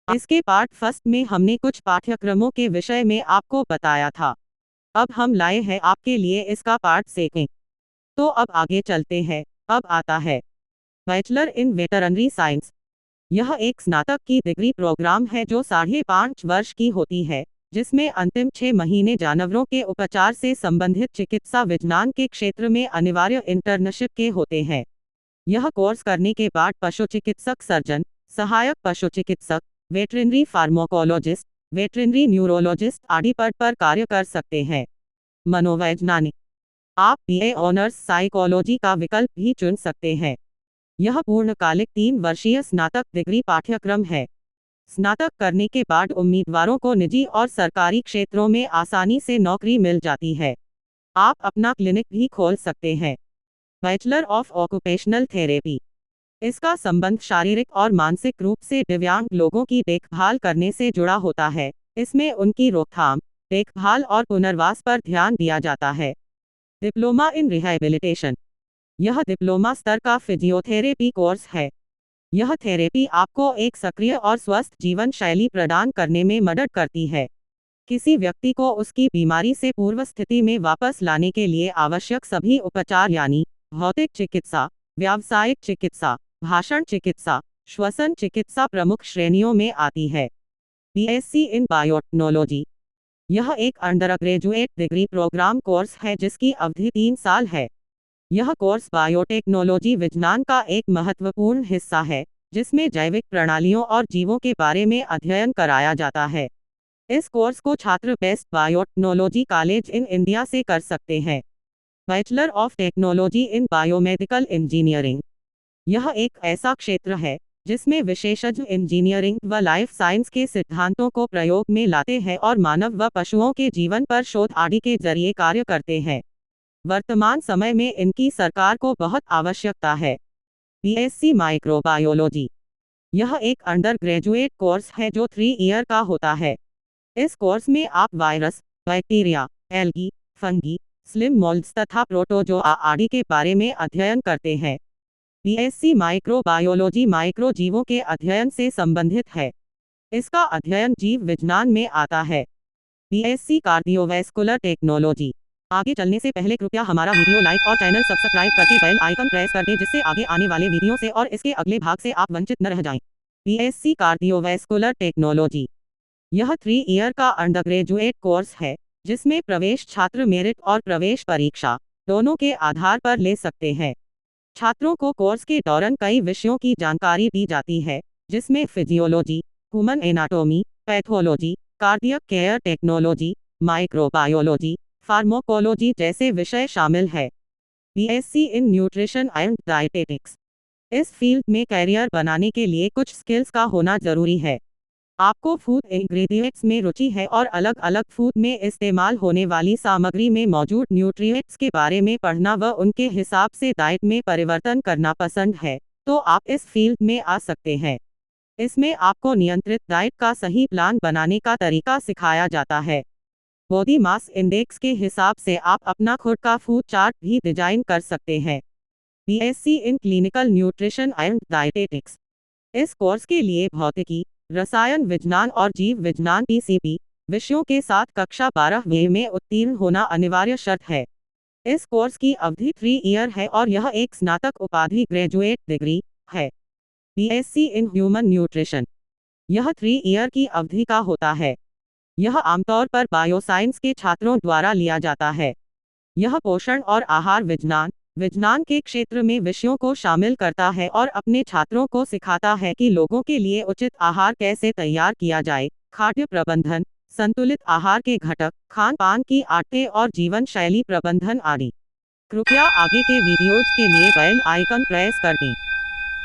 इसके part first में हमने कुछ पाठ्यक्रमों के विषय में आपको बताया था। अब हम लाए हैं आपके लिए इसका पार्ट सेकेंड। तो अब आगे चलते हैं। अब आता है बैचलर इन वेटरनरी साइंस। यह एक स्नातक की डिग्री प्रोग्राम है जो 5.5 वर्ष की होती है, जिसमें अंतिम 6 महीने जानवरों के उपचार से संबंधित चिकित्सा विज्ञान के क्षेत्र में अनिवार्य इंटर्नशिप के होते हैं। यह कोर्स करने के बाद पशु चिकित्सक सर्जन, सहायक पशु चिकित्सक, वेटरिनरी फार्माकोलॉजिस्ट, वेटरिनरी न्यूरोलॉजिस्ट आदि पद पर कार्य कर सकते हैं। मनोवैज्ञानिक, आप बीए ऑनर्स साइकोलॉजी का विकल्प भी चुन सकते हैं। यह पूर्णकालिक 3 वर्षीय स्नातक डिग्री पाठ्यक्रम है। स्नातक करने के बाद उम्मीदवारों को निजी और सरकारी क्षेत्रों में आसानी से नौकरी मिल जाती है। आप अपना क्लिनिक भी खोल सकते हैं। Bachelor of occupational therapy. इसका संबंध शारीरिक और मानसिक रूप से दिव्यांग लोगों की देखभाल करने से जुड़ा होता है। इसमें उनकी रोकथाम, देखभाल और पुनर्वास पर ध्यान दिया जाता है। Diploma in rehabilitation. यह डिप्लोमा स्तर का फिजियोथेरेपी कोर्स है। यह थेरेपी आपको एक सक्रिय और स्वस्थ जीवन शैली प्रदान करने में मदद करती है। किसी व्यक्ति को उसकी बीमारी से पूर्व स्थिति में वापस लाने के लिए आवश्यक सभी उपचार यानी भौतिक चिकित्सा, व्यावसायिक चिकित्सा, भाषण चिकित्सा, श्वसन चिकित्सा प्रमुख श्रेणियों में आती है। BSc in biotechnology. यह एक अंडरग्रेजुएट डिग्री प्रोग्राम कोर्स है जिसकी अवधि 3 साल है। यह कोर्स बायोटेक्नोलॉजी विज्ञान का एक महत्वपूर्ण हिस्सा है, जिसमें जैविक प्रणालियों और जीवों के बारे में अध्ययन कराया जाता है। इस कोर्स को छात्र best biotechnology college in India से कर सकते हैं। Bachelor of technology in biomedical engineering. यह एक ऐसा क्षेत्र है जिसमें विशेषज्ञ इंजीनियरिंग व लाइफ साइंस के सिद्धांतों को प्रयोग में लाते हैं और मानव व पशुओं के जीवन पर शोध आदि के जरिए कार्य करते हैं। वर्तमान समय में इनकी सरकार को बहुत आवश्यकता है। BSc microbiology. यह एक अंडर ग्रेजुएट कोर्स है जो 3 ईयर का होता है। इस कोर्स में आप virus, bacteria, algae, fungi, slim moulds तथा प्रोटोजोआ आदि के बारे में अध्ययन करते हैं। बीएससी माइक्रोबायोलॉजी माइक्रो जीवों के अध्ययन से संबंधित है। इसका अध्ययन जीव विज्ञान में आता है। BSc cardiovascular technology. आगे चलने से पहले कृपया हमारा वीडियो लाइक और चैनल सब्सक्राइब करके बेल आइकन प्रेस कर दें जिससे आगे आने वाले वीडियो से और इसके अगले भाग से आप वंचित न रह जाएं। BSc cardiovascular technology. यह 3 ईयर का अंडरग्रेजुएट कोर्स है जिसमें प्रवेश छात्र मेरिट और प्रवेश परीक्षा दोनों के आधार पर ले सकते हैं। छात्रों को कोर्स के दौरान कई विषयों की जानकारी दी जाती है, जिसमें physiology, human anatomy, pathology, cardiac care technology, microbiology, pharmacology जैसे विषय शामिल है। BSc in nutrition and dietetics. इस फील्ड में कैरियर बनाने के लिए कुछ स्किल्स का होना जरूरी है। आपको फूड इंग्रेडिएंट्स में रुचि है और अलग अलग फूड में इस्तेमाल होने वाली सामग्री में मौजूद न्यूट्रिएंट्स के बारे में पढ़ना व उनके हिसाब से डाइट में परिवर्तन करना पसंद है, तो आप इस फील्ड में आ सकते हैं। इसमें आपको नियंत्रित डाइट का सही प्लान बनाने का तरीका सिखाया जाता है। बॉडी मास इंडेक्स के हिसाब से आप अपना खुद का फूड चार्ट भी डिजाइन कर सकते हैं। BSc in clinical nutrition and dietetics. इस कोर्स के लिए भौतिकी, रसायन विज्ञान और जीव विज्ञान पीसीपी विषयों के साथ कक्षा 12वीं में उत्तीर्ण होना अनिवार्य शर्त है। इस कोर्स की अवधि 3 ईयर है और यह एक स्नातक उपाधि ग्रेजुएट डिग्री है। BSc in human nutrition. यह 3 ईयर की अवधि का होता है। यह आमतौर पर बायोसाइंस के छात्रों द्वारा लिया जाता है। यह पोषण और आहार विज्ञान के क्षेत्र में विषयों को शामिल करता है और अपने छात्रों को सिखाता है कि लोगों के लिए उचित आहार कैसे तैयार किया जाए, खाद्य प्रबंधन, संतुलित आहार के घटक, खान पान की आदतें और जीवन शैली प्रबंधन आदि। कृपया आगे के वीडियोज के लिए बेल आइकन प्रेस कर दें।